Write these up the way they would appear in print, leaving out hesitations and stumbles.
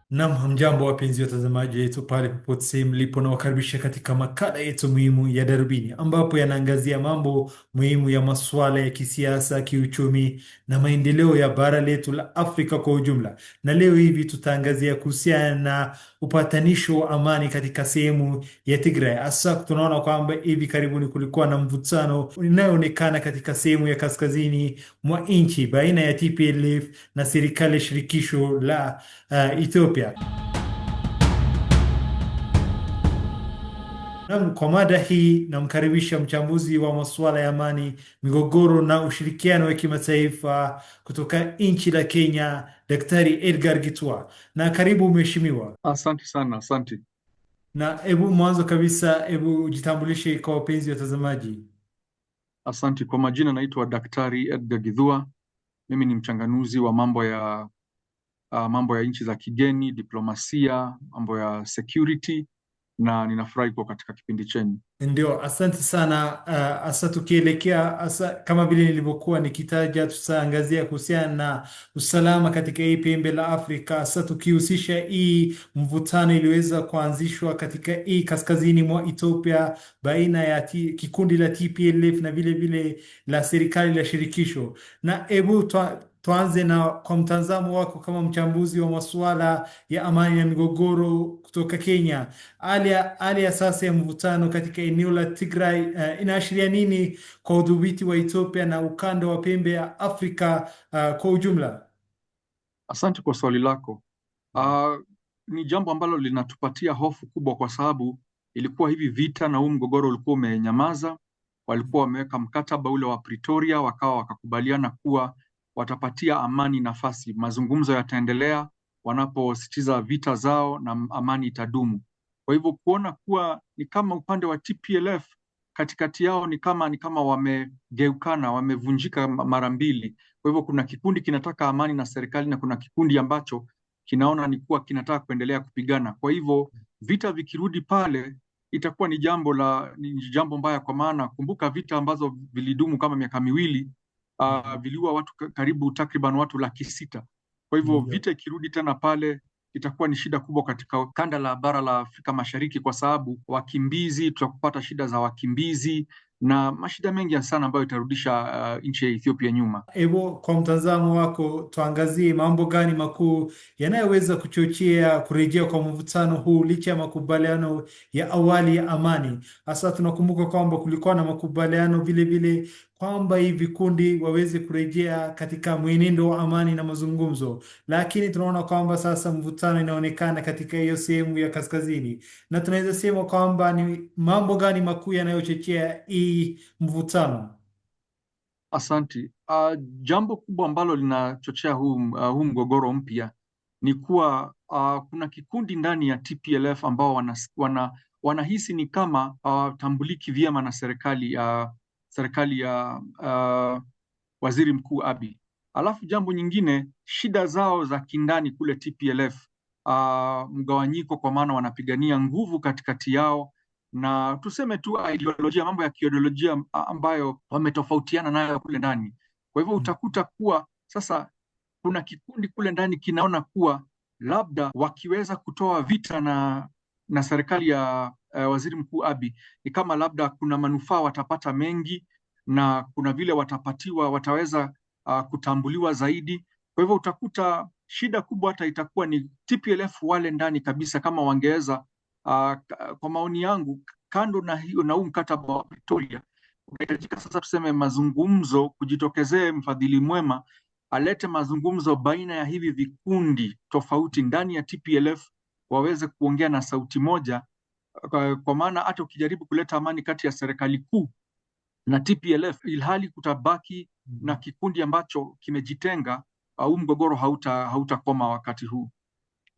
Naam, hamjambo wapenzi watazamaji wetu pale popote mlipo, na wakaribisha katika makala yetu muhimu ya Darubini, ambapo yanaangazia mambo muhimu ya masuala ya kisiasa, kiuchumi na maendeleo ya bara letu la Afrika kwa ujumla. Na leo hivi tutaangazia kuhusiana na upatanisho wa amani katika sehemu ya Tigray. Hasa tunaona kwamba hivi karibuni kulikuwa na mvutano unaoonekana katika sehemu ya kaskazini mwa nchi baina ya TPLF na serikali ya shirikisho la Ethiopia. Naam, kwa mada hii namkaribisha mchambuzi wa masuala ya amani, migogoro na ushirikiano wa kimataifa kutoka nchi la Kenya, Daktari Edgar Gitwa. Na karibu mheshimiwa. Asante sana, asante. Na hebu mwanzo kabisa, hebu ujitambulishe kwa wapenzi watazamaji. Asante kwa majina, naitwa Daktari Edgar Githua. Mimi ni mchanganuzi wa mambo ya nchi za kigeni, diplomasia, mambo ya security, na ninafurahi kuwa katika kipindi chenu. Ndio, asante sana. Hasa tukielekea hasa kama vile nilivyokuwa nikitaja, tutaangazia kuhusiana na usalama katika hii pembe la Afrika, hasa tukihusisha hii mvutano iliweza kuanzishwa katika hii kaskazini mwa Ethiopia baina ya kikundi la TPLF na vile vile la serikali la shirikisho. Na hebu tuanze na kwa mtazamo wako kama mchambuzi wa masuala ya amani na migogoro kutoka Kenya. Hali ya sasa ya mvutano katika eneo la Tigray inaashiria nini kwa udhibiti wa Ethiopia na ukanda wa pembe ya Afrika kwa ujumla? Asante kwa swali lako. Uh, ni jambo ambalo linatupatia hofu kubwa, kwa sababu ilikuwa hivi vita na huu mgogoro ulikuwa umenyamaza. Walikuwa wameweka mkataba ule wa Pretoria, wakakubaliana kuwa watapatia amani nafasi, mazungumzo yataendelea wanapositiza vita zao na amani itadumu. Kwa hivyo kuona kuwa ni kama upande wa TPLF katikati yao ni kama wamegeukana, wamevunjika mara mbili. Kwa hivyo kuna kikundi kinataka amani na serikali na kuna kikundi ambacho kinaona ni kuwa kinataka kuendelea kupigana. Kwa hivyo vita vikirudi pale itakuwa ni jambo mbaya, kwa maana kumbuka vita ambazo vilidumu kama miaka miwili viliua watu karibu takriban watu 600,000. Kwa hivyo Ndio. vita ikirudi tena pale itakuwa ni shida kubwa katika kanda la bara la Afrika Mashariki, kwa sababu wakimbizi, tutakupata shida za wakimbizi na mashida mengi sana ambayo itarudisha nchi ya Ethiopia nyuma. Hebu kwa mtazamo wako tuangazie mambo gani makuu yanayoweza kuchochea kurejea kwa mvutano huu licha ya makubaliano ya awali ya amani. Hasa tunakumbuka kwamba kulikuwa na makubaliano vile vile kwamba hii vikundi waweze kurejea katika mwenendo wa amani na mazungumzo, lakini tunaona kwamba sasa mvutano inaonekana katika hiyo sehemu ya kaskazini, na tunaweza sema kwamba ni mambo gani makuu yanayochochea hii mvutano? Asanti. Jambo kubwa ambalo linachochea huu mgogoro mpya ni kuwa kuna kikundi ndani ya TPLF ambao wanahisi ni kama tambuliki vyema na serikali ya Waziri Mkuu Abiy. Alafu jambo nyingine, shida zao za kindani kule TPLF, mgawanyiko, kwa maana wanapigania nguvu katikati yao, na tuseme tu ideolojia, mambo ya kiideolojia ambayo wametofautiana nayo kule ndani. Kwa hivyo utakuta kuwa sasa kuna kikundi kule ndani kinaona kuwa labda wakiweza kutoa vita na serikali ya Waziri Mkuu Abiy, ni kama labda kuna manufaa watapata mengi, na kuna vile wataweza kutambuliwa zaidi. Kwa hivyo utakuta shida kubwa hata itakuwa ni TPLF wale ndani kabisa, kama wangeweza kwa maoni yangu, kando na huu mkataba wa Pretoria, unahitajika sasa tuseme mazungumzo, kujitokezee mfadhili mwema alete mazungumzo baina ya hivi vikundi tofauti ndani ya TPLF, waweze kuongea na sauti moja, kwa maana hata ukijaribu kuleta amani kati ya serikali kuu na TPLF ilhali kutabaki na kikundi ambacho kimejitenga, huu mgogoro hautakoma wakati huu.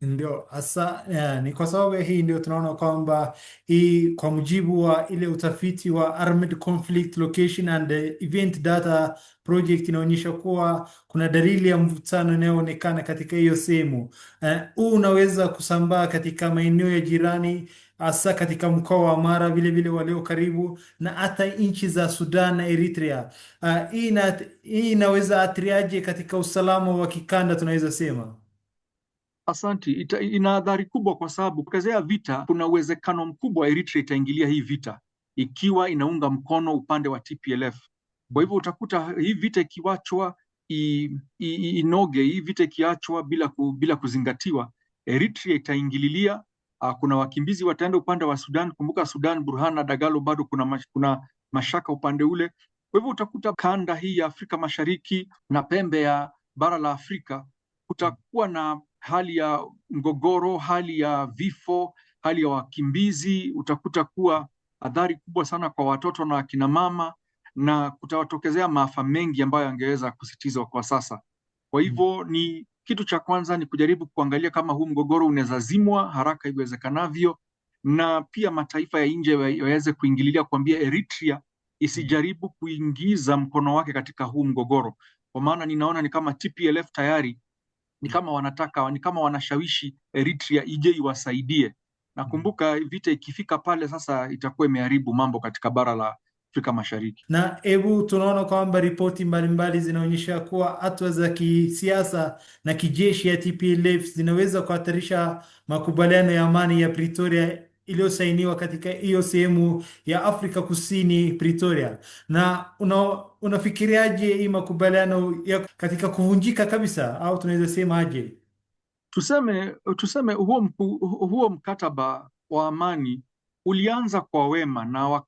Ndio hasa ni kwa sababu ya hii ndio tunaona kwamba hii, kwa mujibu wa ile utafiti wa Armed Conflict Location and Event Data Project, inaonyesha kuwa kuna dalili ya mvutano inayoonekana katika hiyo sehemu. Huu unaweza kusambaa katika maeneo ya jirani, hasa katika mkoa wa Mara, vile vile walio karibu na hata nchi za Sudan na Eritrea. Hii inaweza athiriaje katika usalama wa kikanda tunaweza sema? Asanti. Ina athari kubwa kwa sababu kutokezea vita, kuna uwezekano mkubwa Eritrea itaingilia hii vita ikiwa inaunga mkono upande wa TPLF. Kwa hivyo utakuta hii vita ikiwachwa inoge, hii vita ikiachwa bila kuzingatiwa, Eritrea itaingililia. Kuna wakimbizi wataenda upande wa Sudan. Kumbuka Sudan, Burhan na Dagalo, bado kuna mashaka upande ule. Kwa hivyo utakuta kanda hii ya Afrika Mashariki na pembe ya bara la Afrika kutakuwa na hali ya mgogoro, hali ya vifo, hali ya wakimbizi. Utakuta kuwa athari kubwa sana kwa watoto na akina mama, na kutawatokezea maafa mengi ambayo yangeweza kusitizwa kwa sasa. Kwa hivyo ni kitu cha kwanza ni kujaribu kuangalia kama huu mgogoro unaweza zimwa haraka iwezekanavyo, na pia mataifa ya nje yaweze kuingililia, kuambia Eritrea isijaribu kuingiza mkono wake katika huu mgogoro, kwa maana ninaona ni kama TPLF tayari ni kama wanashawishi Eritrea ije iwasaidie. Nakumbuka vita ikifika pale sasa itakuwa imeharibu mambo katika bara la Afrika Mashariki. Na tunaona kwamba ripoti mbalimbali zinaonyesha kuwa hatua za kisiasa na kijeshi ya TPLF zinaweza kuhatarisha makubaliano ya amani ya Pretoria iliyosainiwa katika hiyo sehemu ya Afrika Kusini, Pretoria. Na unafikiriaje hii makubaliano ya katika kuvunjika kabisa, au tunaweza sema aje? Tuseme huo mkataba wa amani ulianza kwa wema, na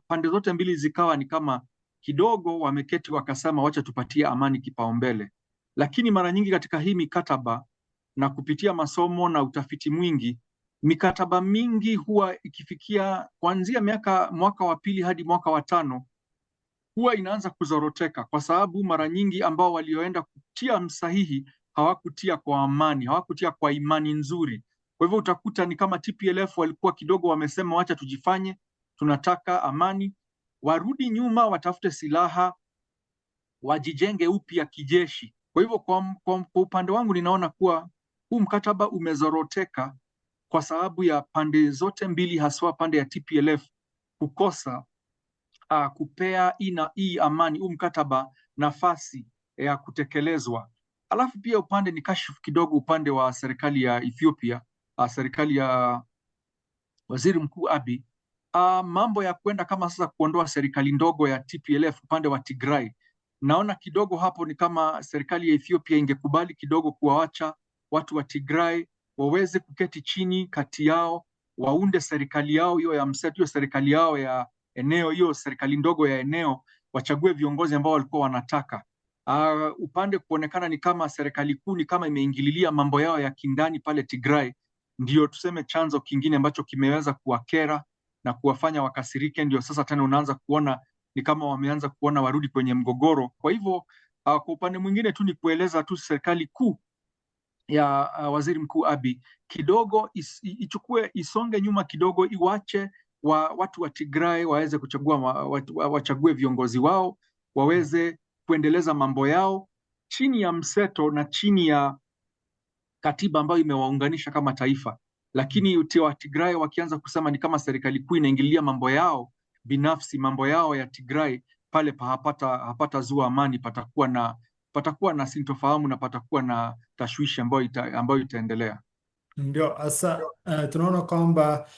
pande zote mbili zikawa ni kama kidogo wameketi wakasema wacha tupatie amani kipaumbele. Lakini mara nyingi katika hii mikataba, na kupitia masomo na utafiti mwingi, mikataba mingi huwa ikifikia kuanzia mwaka wa pili hadi mwaka wa tano huwa inaanza kuzoroteka, kwa sababu mara nyingi ambao walioenda kutia msahihi hawakutia kwa amani, hawakutia kwa imani nzuri. Kwa hivyo utakuta ni kama TPLF walikuwa kidogo wamesema wacha tujifanye tunataka amani, warudi nyuma, watafute silaha, wajijenge upya kijeshi. Kwa hivyo kwa upande wangu ninaona kuwa huu mkataba umezoroteka kwa sababu ya pande zote mbili, haswa pande ya TPLF kukosa kupea hii amani, huu mkataba nafasi ya kutekelezwa. Alafu pia upande ni kashifu kidogo upande wa serikali ya Ethiopia, serikali ya Waziri Mkuu Abiy, mambo ya kwenda kama sasa kuondoa serikali ndogo ya TPLF upande wa Tigray. Naona kidogo hapo ni kama serikali ya Ethiopia ingekubali kidogo kuwaacha watu wa Tigray waweze kuketi chini kati yao, waunde serikali yao hiyo ya mseto, hiyo serikali yao ya eneo, hiyo serikali ndogo ya eneo, wachague viongozi ambao walikuwa wanataka. Upande kuonekana ni kama serikali kuu ni kama imeingililia mambo yao ya kindani pale Tigray, ndio tuseme chanzo kingine ambacho kimeweza kuwakera na kuwafanya wakasirike. Ndio sasa tena unaanza kuona ni kama wameanza kuona warudi kwenye mgogoro. Kwa hivyo kwa upande mwingine tu ni kueleza tu serikali kuu ya Waziri Mkuu Abiy kidogo isonge nyuma kidogo, iwache watu wa Tigray waweze kuchagua, wachague viongozi wao, waweze kuendeleza mambo yao chini ya mseto na chini ya katiba ambayo imewaunganisha kama taifa. Lakini wa Tigray wakianza kusema ni kama serikali kuu inaingilia mambo yao binafsi, mambo yao ya Tigray, pale hapata zua amani, patakuwa na sintofahamu na patakuwa na tashwishi ambayo itaendelea. Ndio hasa tunaona kwamba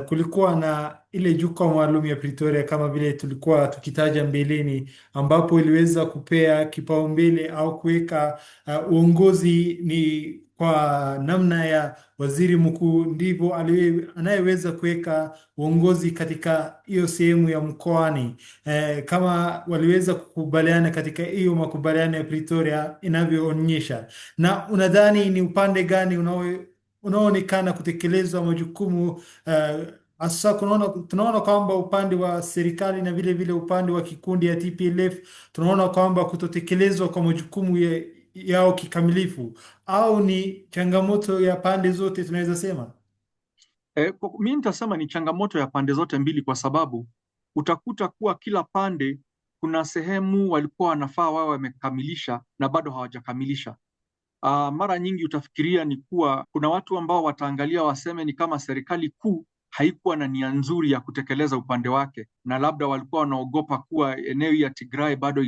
kulikuwa na ile jukwaa maalum ya Pretoria kama vile tulikuwa tukitaja mbeleni, ambapo iliweza kupea kipaumbele au kuweka uongozi ni kwa namna ya waziri mkuu, ndivyo anayeweza kuweka uongozi katika hiyo sehemu ya mkoani. Kama waliweza kukubaliana katika hiyo makubaliano ya Pretoria inavyoonyesha. Na unadhani ni upande gani unaoonekana kutekelezwa majukumu hasa? Tunaona kwamba upande wa serikali na vile vile upande wa kikundi ya TPLF tunaona kwamba kutotekelezwa kwa majukumu yao kikamilifu, au ni changamoto ya pande zote tunaweza sema? Mimi nitasema ni changamoto ya pande zote mbili, kwa sababu utakuta kuwa kila pande kuna sehemu walikuwa wanafaa wao wamekamilisha na bado hawajakamilisha. Mara nyingi utafikiria ni kuwa kuna watu ambao wataangalia waseme ni kama serikali kuu haikuwa na nia nzuri ya kutekeleza upande wake, na labda walikuwa wanaogopa kuwa eneo ya Tigray bado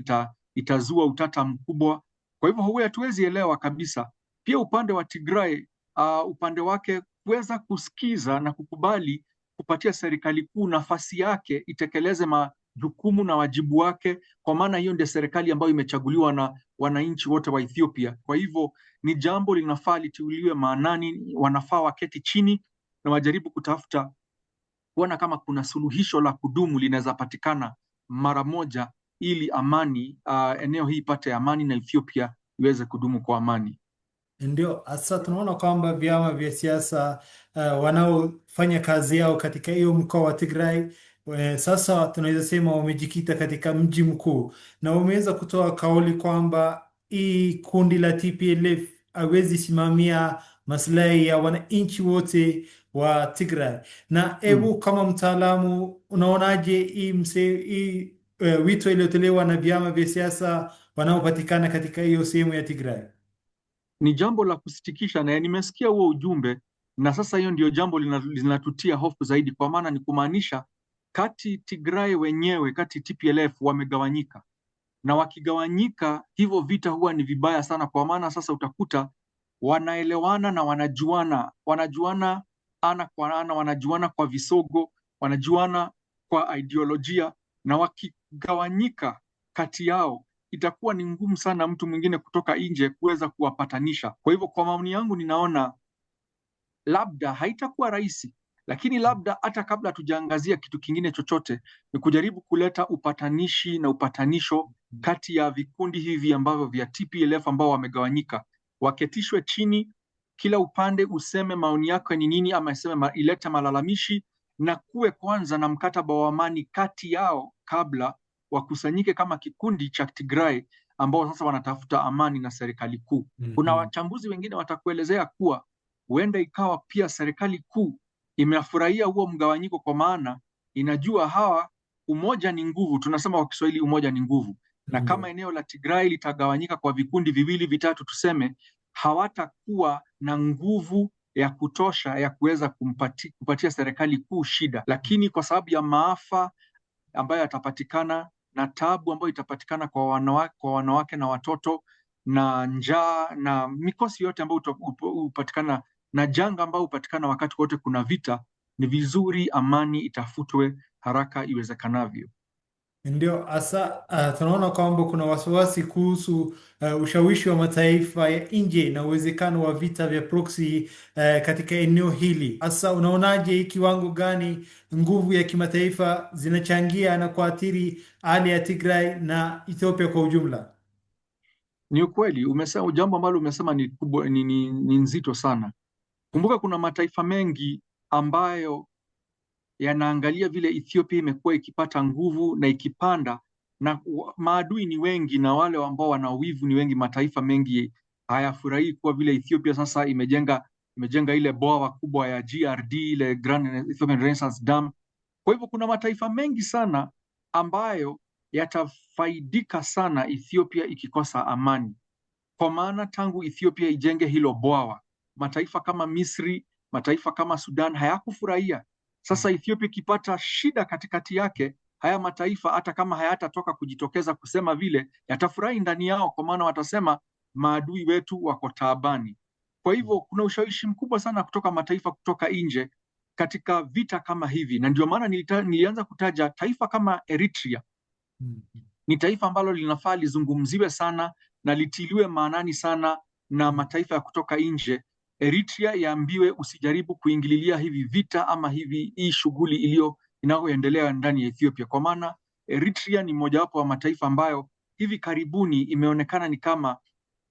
itazua utata mkubwa. Kwa hivyo huwa hatuwezi elewa kabisa. Pia upande wa Tigray upande wake kuweza kusikiza na kukubali kupatia serikali kuu nafasi yake itekeleze majukumu na wajibu wake, kwa maana hiyo ndio serikali ambayo imechaguliwa na wananchi wote wa Ethiopia. Kwa hivyo ni jambo linafaa litiuliwe maanani, wanafaa waketi chini na wajaribu kutafuta kuona kama kuna suluhisho la kudumu linaweza patikana mara moja, ili amani eneo hii ipate amani na Ethiopia iweze kudumu kwa amani. Ndio hasa tunaona kwamba vyama vya siasa wanaofanya kazi yao katika hiyo mkoa wa Tigray sasa tunaweza sema wamejikita katika mji mkuu, na wameweza kutoa kauli kwamba hii kundi la TPLF hawezi simamia maslahi ya wananchi wote wa Tigray. Na hebu kama mtaalamu, unaonaje hii wito iliyotolewa na vyama vya siasa wanaopatikana katika hiyo sehemu ya Tigray? Ni jambo la kusitikisha, na nimesikia huo ujumbe, na sasa hiyo ndio jambo linatutia hofu zaidi, kwa maana ni kumaanisha kati Tigray wenyewe, kati TPLF wamegawanyika, na wakigawanyika hivyo vita huwa ni vibaya sana, kwa maana sasa utakuta wanaelewana na wanajuana ana kwa ana, wanajuana kwa visogo, wanajuana kwa ideolojia, na wakigawanyika kati yao itakuwa ni ngumu sana mtu mwingine kutoka nje kuweza kuwapatanisha. Kwa hivyo, kwa maoni yangu, ninaona labda haitakuwa rahisi, lakini labda hata kabla tujaangazia kitu kingine chochote, ni kujaribu kuleta upatanishi na upatanisho kati ya vikundi hivi ambavyo vya TPLF ambao wamegawanyika, waketishwe chini, kila upande useme maoni yake ni nini, ama ilete malalamishi, na kuwe kwanza na mkataba wa amani kati yao kabla wakusanyike kama kikundi cha Tigray ambao sasa wanatafuta amani na serikali kuu. Kuna wachambuzi wengine watakuelezea kuwa huenda ikawa pia serikali kuu imefurahia huo mgawanyiko, kwa maana inajua hawa, umoja ni nguvu, tunasema kwa Kiswahili umoja ni nguvu. Na kama eneo la Tigray litagawanyika kwa vikundi viwili vitatu, tuseme, hawatakuwa na nguvu ya kutosha ya kuweza kupatia serikali kuu shida, lakini kwa sababu ya maafa ambayo yatapatikana na tabu ambayo itapatikana kwa wanawake na watoto na njaa na mikosi yote ambayo hupatikana na janga ambayo hupatikana wakati wote kuna vita, ni vizuri amani itafutwe haraka iwezekanavyo. Ndio hasa tunaona kwamba kuna wasiwasi kuhusu ushawishi wa mataifa ya nje na uwezekano wa vita vya proxy katika eneo hili. Hasa unaonaje kiwango gani nguvu ya kimataifa zinachangia na kuathiri hali ya Tigray na Ethiopia kwa ujumla? Ni ukweli, umesema jambo ambalo umesema ni kubwa, ni nzito sana. Kumbuka kuna mataifa mengi ambayo yanaangalia vile Ethiopia imekuwa ikipata nguvu na ikipanda, na maadui ni wengi na wale ambao wana wivu ni wengi. Mataifa mengi hayafurahii kuwa vile Ethiopia sasa imejenga ile bwawa kubwa ya GRD, ile Grand Ethiopian Renaissance Dam. Kwa hivyo kuna mataifa mengi sana ambayo yatafaidika sana Ethiopia ikikosa amani, kwa maana tangu Ethiopia ijenge hilo bwawa, mataifa kama Misri, mataifa kama Sudan hayakufurahia. Sasa Ethiopia ikipata shida katikati yake, haya mataifa hata kama hayatatoka kujitokeza kusema vile, yatafurahi ndani yao, kwa maana watasema maadui wetu wako taabani. Kwa hivyo kuna ushawishi mkubwa sana kutoka mataifa kutoka nje katika vita kama hivi, na ndio maana nilianza kutaja taifa kama Eritrea. Ni taifa ambalo linafaa lizungumziwe sana na litiliwe maanani sana na mataifa ya kutoka nje. Eritrea yaambiwe usijaribu kuingililia hivi vita ama hii shughuli inayoendelea ndani ya Ethiopia, kwa maana Eritrea ni mojawapo wa mataifa ambayo hivi karibuni imeonekana ni kama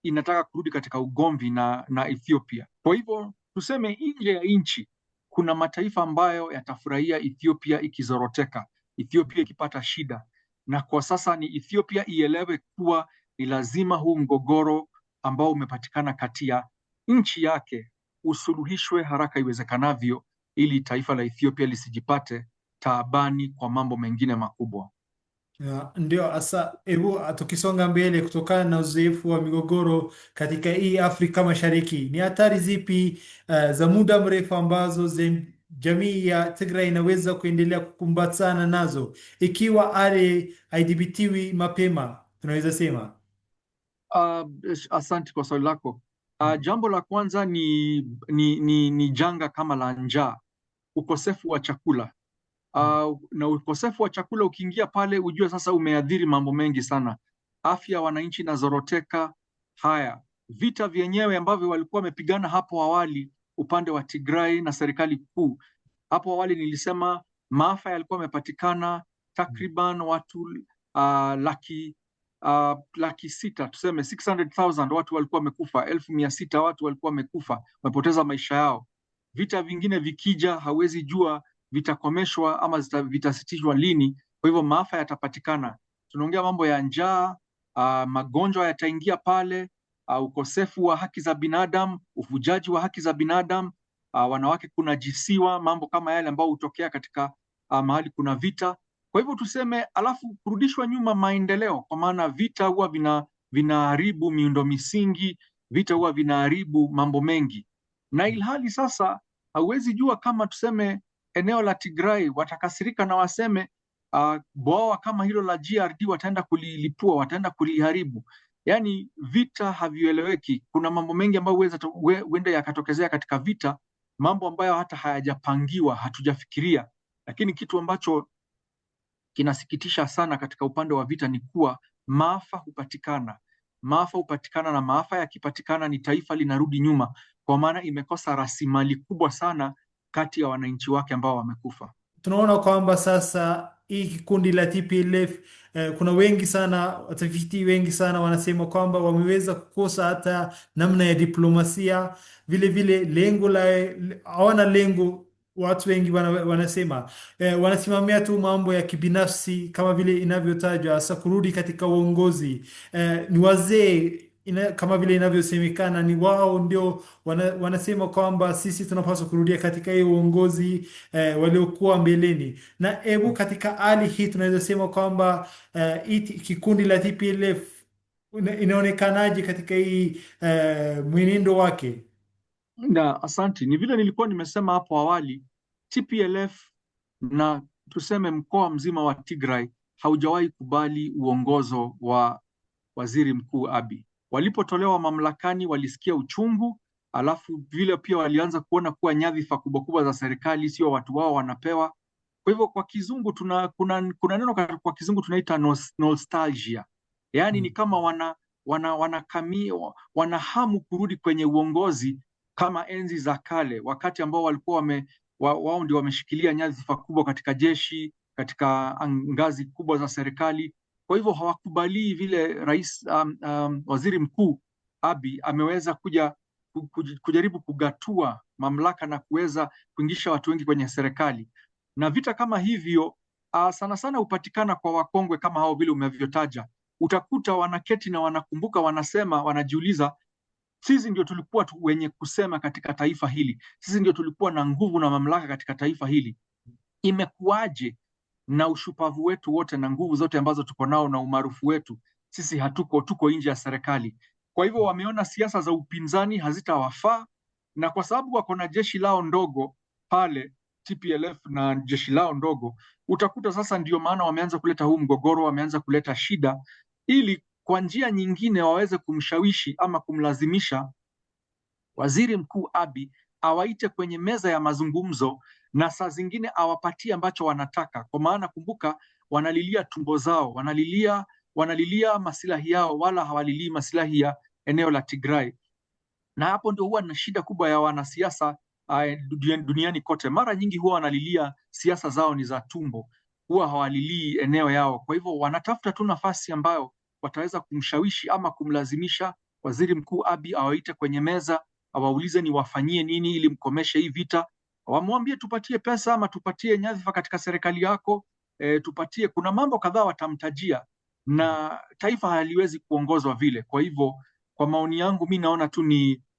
inataka kurudi katika ugomvi na Ethiopia. Kwa hivyo tuseme nje ya nchi kuna mataifa ambayo yatafurahia Ethiopia ikizoroteka, Ethiopia ikipata shida, na kwa sasa ni Ethiopia ielewe kuwa ni lazima huu mgogoro ambao umepatikana kati ya nchi yake usuluhishwe haraka iwezekanavyo, ili taifa la Ethiopia lisijipate taabani kwa mambo mengine makubwa. Ndio hasa, hebu tukisonga mbele, kutokana na uzoefu wa migogoro katika hii Afrika Mashariki, ni hatari zipi za muda mrefu ambazo jamii ya Tigray inaweza kuendelea kukumbatana nazo ikiwa hali haidhibitiwi mapema, tunaweza sema? Asante kwa swali lako. Jambo la kwanza ni janga kama la njaa, ukosefu wa chakula. Na ukosefu wa chakula ukiingia pale, ujue sasa umeathiri mambo mengi sana. Afya ya wananchi inazoroteka. Haya, vita vyenyewe ambavyo walikuwa wamepigana hapo awali upande wa Tigray na serikali kuu, hapo awali nilisema maafa yalikuwa yamepatikana takriban watu laki sita, tuseme 600,000 watu walikuwa wamekufa, 600,000 watu walikuwa wamekufa, wamepoteza maisha yao. Vita vingine vikija, hawezi jua vitakomeshwa ama vitasitishwa lini. Kwa hivyo maafa yatapatikana. Tunaongea mambo ya njaa, magonjwa yataingia pale, ukosefu wa haki za binadamu, uvujaji wa haki za binadamu, wanawake kunajisiwa, mambo kama yale ambayo hutokea katika mahali kuna vita. Kwa hivyo tuseme, alafu kurudishwa nyuma maendeleo, kwa maana vita huwa vinaharibu miundo misingi, vita huwa vinaharibu mambo mengi, na ilhali sasa hauwezi jua kama tuseme eneo la Tigray watakasirika na waseme bwawa kama hilo la GRD wataenda kulilipua, wataenda kuliharibu. Yaani vita havieleweki. Kuna mambo mengi ambayo huenda yakatokezea katika vita, mambo ambayo hata hayajapangiwa, hatujafikiria. Lakini kitu ambacho kinasikitisha sana katika upande wa vita ni kuwa maafa hupatikana. Maafa hupatikana, na maafa yakipatikana ni taifa linarudi nyuma, kwa maana imekosa rasilimali kubwa sana kati ya wananchi wake ambao wamekufa. Tunaona kwamba sasa hii kikundi la TPLF kuna wengi sana, watafiti wengi sana wanasema kwamba wameweza kukosa hata namna ya diplomasia, vile vile lengo la hawana lengo. Watu wengi wanasema wanasimamia tu mambo ya kibinafsi kama vile inavyotajwa, hasa kurudi katika uongozi. Ni wazee kama vile inavyosemekana, ni wao ndio wanasema kwamba sisi tunapaswa kurudia katika hiyo uongozi waliokuwa mbeleni. Na hebu katika hali hii tunaweza sema kwamba hii kikundi la TPLF inaonekanaje katika hii mwenendo wake? Na asanti, ni vile nilikuwa nimesema hapo awali, TPLF na tuseme mkoa mzima wa Tigray haujawahi kubali uongozo wa Waziri Mkuu Abiy. Walipotolewa mamlakani walisikia uchungu, alafu vile pia walianza kuona kuwa nyadhifa kubwa kubwa za serikali sio watu wao wanapewa. Kwa hivyo kwa kizungu kuna neno kwa kizungu tunaita nostalgia. Yaani ni kama wana hamu kurudi kwenye uongozi kama enzi za kale, wakati ambao walikuwa wao ndio wameshikilia nyadhifa kubwa katika jeshi, katika ngazi kubwa za serikali. Kwa hivyo hawakubali vile Waziri Mkuu Abiy ameweza kujaribu kugatua mamlaka na kuweza kuingisha watu wengi kwenye serikali. Na vita kama hivyo sana sana hupatikana kwa wakongwe kama hao vile umevyotaja. Utakuta wanaketi na wanakumbuka, wanasema, wanajiuliza, sisi ndio tulikuwa wenye kusema katika taifa hili, sisi ndio tulikuwa na nguvu na mamlaka katika taifa hili. Imekuwaje na ushupavu wetu wote na nguvu zote ambazo tuko nao na umaarufu wetu, sisi tuko nje ya serikali? Kwa hivyo wameona siasa za upinzani hazitawafaa, na kwa sababu wako na jeshi lao ndogo pale TPLF na jeshi lao ndogo, utakuta sasa ndio maana wameanza kuleta huu mgogoro, wameanza kuleta shida, ili kwa njia nyingine waweze kumshawishi ama kumlazimisha Waziri Mkuu Abiy awaite kwenye meza ya mazungumzo, na saa zingine awapatie ambacho wanataka, kwa maana kumbuka, wanalilia tumbo zao, wanalilia masilahi yao, wala hawalilii masilahi ya eneo la Tigray. Na hapo ndio huwa na shida kubwa ya wanasiasa duniani kote. Mara nyingi huwa wanalilia siasa zao ni za tumbo, huwa hawalilii eneo yao. Kwa hivyo wanatafuta tu nafasi ambayo wataweza kumshawishi ama kumlazimisha Waziri Mkuu Abiy awaite kwenye meza, awaulize ni wafanyie nini ili mkomeshe hii vita. Wamwambie tupatie pesa ama tupatie nyadhifa katika serikali yako, tupatie. Kuna mambo kadhaa watamtajia, na taifa haliwezi kuongozwa vile. Kwa hivyo kwa maoni yangu mi naona tu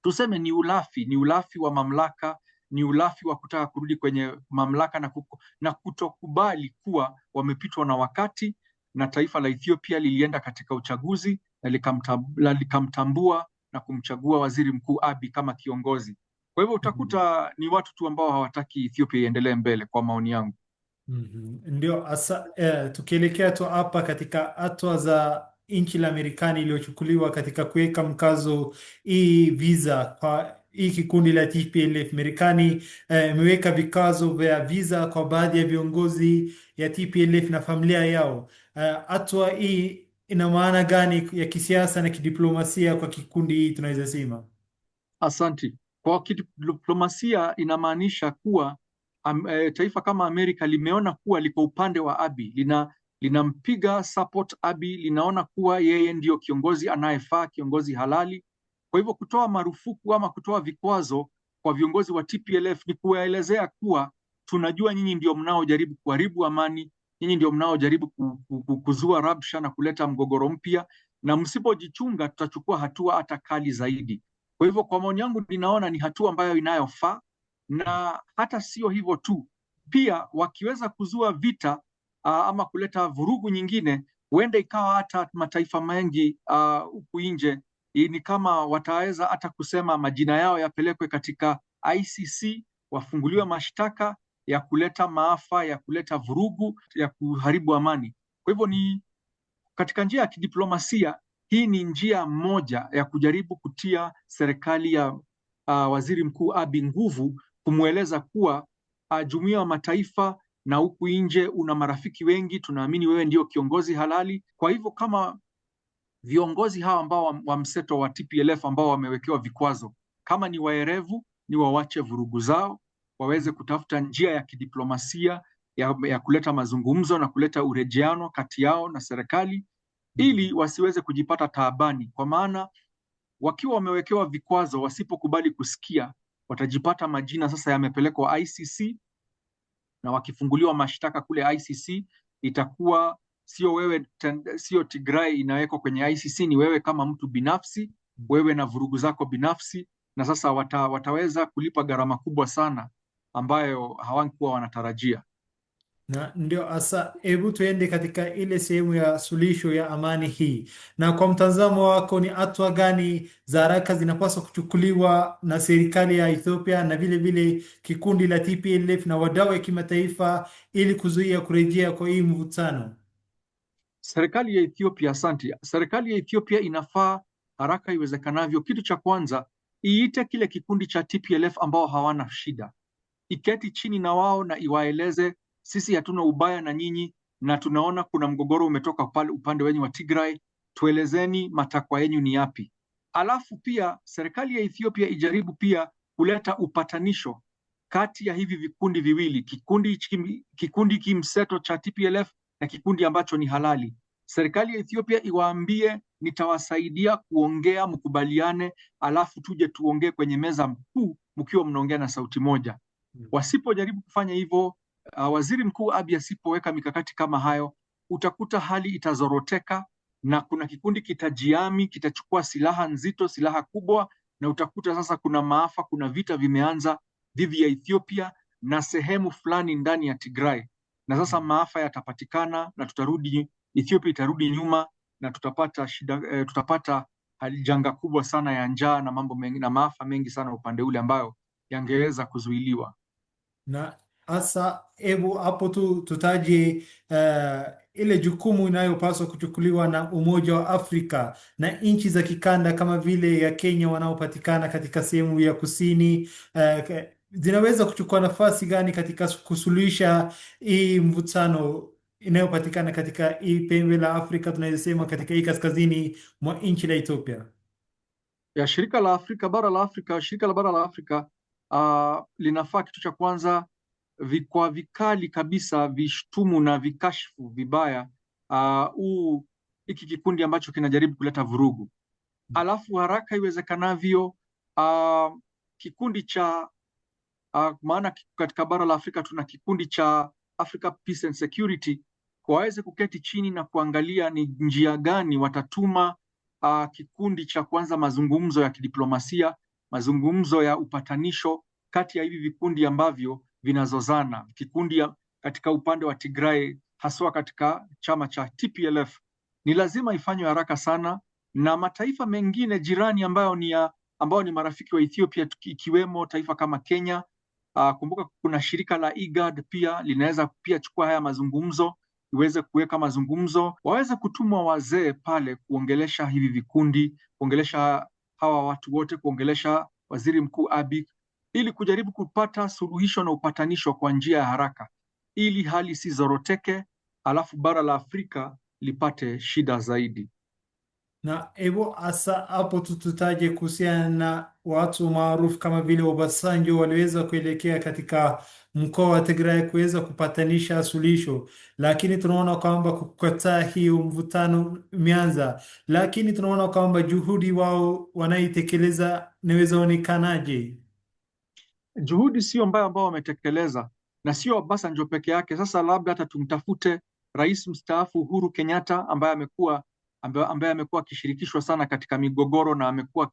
tuseme ni ulafi wa mamlaka, ni ulafi wa kutaka kurudi kwenye mamlaka na kutokubali kuwa wamepitwa na wakati. Na taifa la Ethiopia lilienda katika uchaguzi na likamtambua na kumchagua Waziri Mkuu Abiy kama kiongozi. Kwa hivyo utakuta ni watu tu ambao hawataki Ethiopia iendelee mbele, kwa maoni yangu. Ndio tukielekea tu hapa katika hatua za nchi la Marekani iliyochukuliwa katika kuweka mkazo hii visa kwa hii kikundi la TPLF. Marekani imeweka vikazo vya visa kwa baadhi ya viongozi ya TPLF na familia yao. Hatua hii ina maana gani ya kisiasa na kidiplomasia kwa kikundi hii tunaweza sema? Asanti. Kwa kidiplomasia inamaanisha kuwa taifa kama Amerika limeona kuwa liko upande wa Abiy, linampiga support Abiy, linaona kuwa yeye ndiyo kiongozi anayefaa, kiongozi halali. Kwa hivyo kutoa marufuku ama kutoa vikwazo kwa viongozi wa TPLF ni kuwaelezea kuwa tunajua nyinyi ndio mnaojaribu kuharibu amani, nyinyi ndio mnaojaribu kuzua rabsha na kuleta mgogoro mpya, na msipojichunga tutachukua hatua hata kali zaidi. Kwa hivyo kwa maoni yangu, ninaona ni hatua ambayo inayofaa, na hata sio hivyo tu, pia wakiweza kuzua vita ama kuleta vurugu nyingine, huenda ikawa hata mataifa mengi huku nje ni kama wataweza hata kusema majina yao yapelekwe katika ICC, wafunguliwe mashtaka ya kuleta maafa, ya kuleta vurugu, ya kuharibu amani. Kwa hivyo ni katika njia ya kidiplomasia, hii ni njia moja ya kujaribu kutia serikali ya Waziri Mkuu Abiy nguvu, kumweleza kuwa Jumuiya ya Mataifa na huku nje una marafiki wengi, tunaamini wewe ndio kiongozi halali. Kwa hivyo kama viongozi hawa ambao wa mseto wa TPLF ambao wamewekewa vikwazo, kama ni waerevu, ni wawache vurugu zao, waweze kutafuta njia ya kidiplomasia ya kuleta mazungumzo na kuleta urejeano kati yao na serikali, ili wasiweze kujipata taabani, kwa maana wakiwa wamewekewa vikwazo, wasipokubali kusikia, watajipata majina sasa yamepelekwa ICC, na wakifunguliwa mashtaka kule ICC, itakuwa sio wewe, sio Tigray inawekwa kwenye ICC, ni wewe kama mtu binafsi, wewe na vurugu zako binafsi, na sasa wataweza kulipa gharama kubwa sana ambayo hawakuwa wanatarajia. Na ndio hasa, hebu tuende katika ile sehemu ya suluhisho ya amani hii. Na kwa mtazamo wako, ni hatua gani za haraka zinapaswa kuchukuliwa na serikali ya Ethiopia na vile vile kikundi la TPLF na wadau wa kimataifa ili kuzuia kurejea kwa hii mvutano? Serikali ya Ethiopia, asante. Serikali ya Ethiopia inafaa haraka iwezekanavyo, kitu cha kwanza, iite kile kikundi cha TPLF ambao hawana shida, iketi chini na wao na iwaeleze, sisi hatuna ubaya na nyinyi, na tunaona kuna mgogoro umetoka pale upande wenyu wa Tigray, tuelezeni matakwa yenu ni yapi. Alafu pia serikali ya Ethiopia ijaribu pia kuleta upatanisho kati ya hivi vikundi viwili, kikundi kimseto cha TPLF na kikundi ambacho ni halali. Serikali ya Ethiopia iwaambie, nitawasaidia kuongea, mkubaliane, alafu tuje tuongee kwenye meza mkuu mkiwa mnaongea na sauti moja. Wasipojaribu kufanya hivyo, Waziri Mkuu Abiy asipoweka mikakati kama hayo, utakuta hali itazoroteka na kuna kikundi kitajiami, kitachukua silaha nzito, silaha kubwa, na utakuta sasa kuna maafa, kuna vita vimeanza dhidi ya Ethiopia na sehemu fulani ndani ya Tigray, na sasa maafa yatapatikana na Ethiopia itarudi nyuma na tutapata shida, tutapata janga kubwa sana ya njaa na mambo mengi na maafa mengi sana upande ule ambayo yangeweza kuzuiliwa. Na hasa hebu hapo tu tutaje ile jukumu inayopaswa kuchukuliwa na Umoja wa Afrika na nchi za kikanda kama vile ya Kenya wanaopatikana katika sehemu ya kusini, zinaweza kuchukua nafasi gani katika kusuluhisha hii mvutano inayopatikana katika hii pembe la Afrika, tunaweza sema katika hii kaskazini mwa nchi la Ethiopia? Ya shirika la bara la Afrika linafaa kitu cha kwanza kwa vikali kabisa vishtumu na vikashfu vibaya hiki kikundi ambacho kinajaribu kuleta vurugu. Alafu haraka iwezekanavyo kikundi cha maana katika bara la Afrika tuna kikundi cha Africa Peace and Security, waweze kuketi chini na kuangalia ni njia gani watatuma kikundi cha kwanza mazungumzo ya kidiplomasia, mazungumzo ya upatanisho kati ya hivi vikundi ambavyo vinazozana. Kikundi katika upande wa Tigray, haswa katika chama cha TPLF, ni lazima ifanywe haraka sana, na mataifa mengine jirani ambao ni marafiki wa Ethiopia, ikiwemo taifa kama Kenya. Kumbuka kuna shirika la IGAD pia linaweza pia chukua haya mazungumzo iweze kuweka mazungumzo, waweze kutumwa wazee pale kuongelesha hivi vikundi, kuongelesha hawa watu wote, kuongelesha Waziri Mkuu Abiy, ili kujaribu kupata suluhisho na upatanisho kwa njia ya haraka, ili hali isizoroteke, alafu bara la Afrika lipate shida zaidi. Na hebu hasa hapo tutaje kuhusiana na watu maarufu kama vile Obasanjo waliweza kuelekea katika mkoa wa Tigray kuweza kupatanisha suluhisho, lakini tunaona kwamba kukataa hiyo mvutano umeanza, lakini tunaona kwamba juhudi wao wanaitekeleza inaweza onekanaje? Juhudi sio mbaya ambao wametekeleza, na sio Obasanjo peke yake. Sasa labda hata tumtafute rais mstaafu Uhuru Kenyatta ambaye amekuwa akishirikishwa sana katika migogoro na amekuwa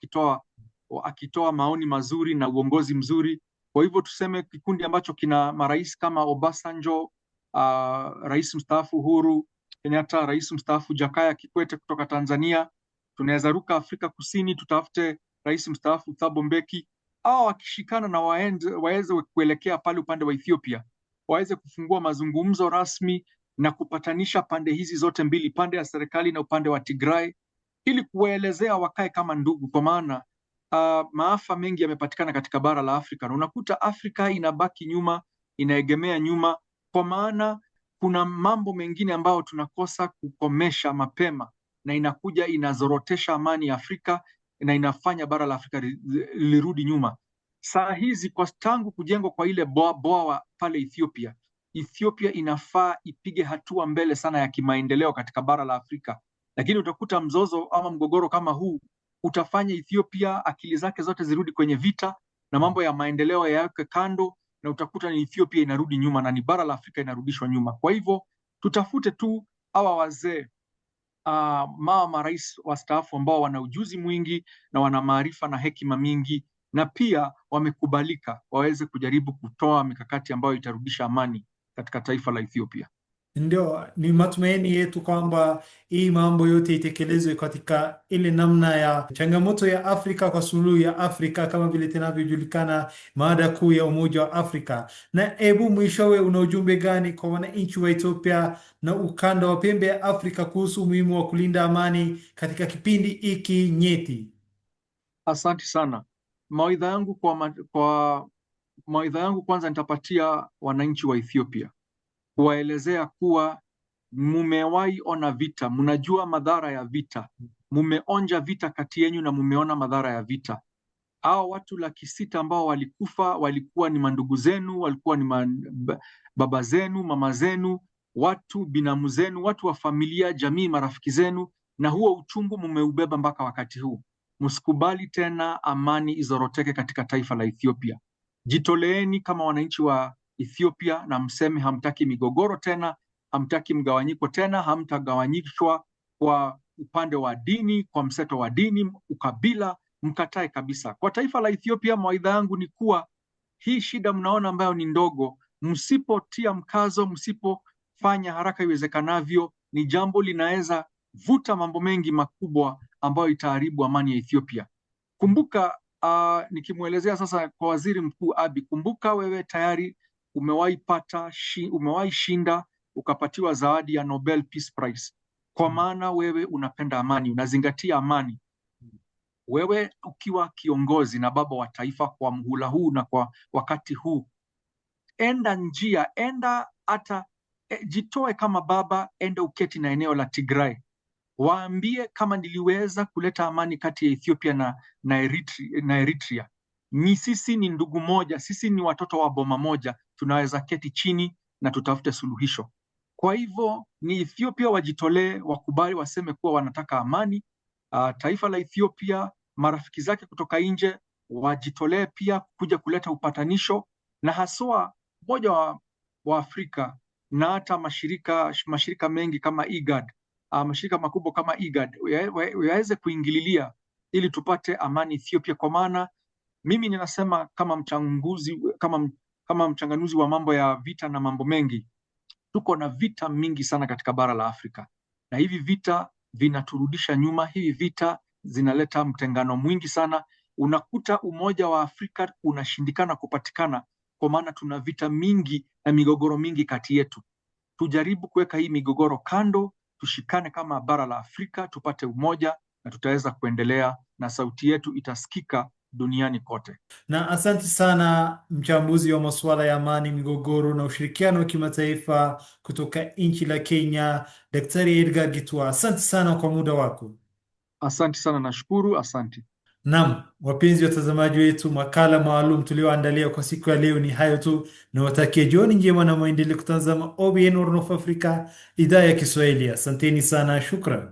akitoa maoni mazuri na uongozi mzuri. Kwa hivyo tuseme kikundi ambacho kina marais kama Obasanjo, rais mstaafu Uhuru Kenyatta, rais mstaafu Jakaya Kikwete kutoka Tanzania. Tunaweza ruka Afrika Kusini, tutafute rais mstaafu Thabo Mbeki, au wakishikana na waweze kuelekea pale upande wa Ethiopia, waweze kufungua mazungumzo rasmi na kupatanisha pande hizi zote mbili, pande ya serikali na upande wa Tigray, ili kuwaelezea wakae kama ndugu, kwa maana maafa mengi yamepatikana katika bara la Afrika, na unakuta Afrika inabaki nyuma, inaegemea nyuma, kwa maana kuna mambo mengine ambayo tunakosa kukomesha mapema, na inakuja inazorotesha amani ya Afrika na inafanya bara la Afrika lirudi nyuma. Saa hizi kwa tangu kujengwa kwa ile bwawa pale Ethiopia inafaa ipige hatua mbele sana ya kimaendeleo katika bara la Afrika, lakini utakuta mzozo ama mgogoro kama huu utafanya Ethiopia akili zake zote zirudi kwenye vita na mambo ya maendeleo yaweke kando, na utakuta ni Ethiopia inarudi nyuma na ni bara la Afrika inarudishwa nyuma. Kwa hivyo tutafute tu hawa wazee, marais wastaafu ambao wana ujuzi mwingi na wana maarifa na hekima mingi, na pia wamekubalika, waweze kujaribu kutoa mikakati ambayo itarudisha amani katika taifa la Ethiopia. Ndio, ni matumaini yetu kwamba hii mambo yote itekelezwe katika ile namna ya changamoto ya Afrika kwa suluhu ya Afrika, kama vile tunavyojulikana mada kuu ya Umoja wa Afrika. Na hebu mwishowe, una ujumbe gani kwa wananchi wa Ethiopia na ukanda wa pembe ya Afrika kuhusu umuhimu wa kulinda amani katika kipindi hiki nyeti? Asante sana. Mawaidha yangu kwanza nitapatia wananchi wa Ethiopia, kuwaelezea kuwa mumewahi ona vita, mnajua madhara ya vita, mumeonja vita kati yenu na mumeona madhara ya vita. Hao watu 600,000 ambao walikufa walikuwa ni mandugu zenu, walikuwa ni baba zenu, mama zenu, watu binamu zenu, watu wa familia, jamii, marafiki zenu, na huo uchungu mumeubeba mpaka wakati huu. Msikubali tena amani izoroteke katika taifa la Ethiopia. Jitoleeni kama wananchi wa Ethiopia na mseme hamtaki migogoro tena, hamtaki mgawanyiko tena, hamtagawanyishwa kwa upande wa dini, kwa mseto wa dini, ukabila, mkatae kabisa. Kwa taifa la Ethiopia, mawaidha yangu ni kuwa hii shida mnaona ambayo ni ndogo, msipotia mkazo, msipofanya haraka iwezekanavyo, ni jambo linaweza vuta mambo mengi makubwa ambayo itaharibu amani ya Ethiopia. Kumbuka, nikimwelezea sasa kwa Waziri Mkuu Abiy, kumbuka wewe tayari umewahi shinda ukapatiwa zawadi ya Nobel Peace Prize, kwa maana wewe unapenda amani, unazingatia amani. Wewe ukiwa kiongozi na baba wa taifa kwa mhula huu na kwa wakati huu, jitoe kama baba, enda uketi na eneo la Tigray, waambie kama niliweza kuleta amani kati ya Ethiopia na Eritrea. Sisi ni ndugu moja, sisi ni watoto wa boma moja, tunaweza keti chini na tutafute suluhisho. Kwa hivyo ni Ethiopia wajitolee, wakubali, waseme kuwa wanataka amani. Taifa la Ethiopia, marafiki zake kutoka nje wajitolee pia kuja kuleta upatanisho, na haswa Umoja wa Afrika na hata mashirika mengi kama IGAD, mashirika makubwa kama IGAD yaweze kuingililia ili tupate amani Ethiopia, kwa maana mimi ninasema kama mchanganuzi wa mambo ya vita na mambo mengi, tuko na vita mingi sana katika bara la Afrika, na hivi vita vinaturudisha nyuma. Hivi vita zinaleta mtengano mwingi sana. Unakuta Umoja wa Afrika unashindikana kupatikana, kwa maana tuna vita mingi na migogoro mingi kati yetu. tujaribu kuweka hii migogoro kando, tushikane kama bara la Afrika, tupate umoja na tutaweza kuendelea na sauti yetu itasikika duniani kote. Na asante sana mchambuzi wa masuala ya amani, migogoro na ushirikiano wa kimataifa kutoka nchi la Kenya, Daktari Edgar Gitwa. Asante sana kwa muda wako. Asante sana, nashukuru, asante. Naam, wapenzi watazamaji wetu, makala maalum tulioandalia kwa siku ya leo ni hayo tu. Niwatakie jioni njema na mwendelee kutazama OBN Horn of Africa, idhaa ya Kiswahili. Asanteni sana, shukran.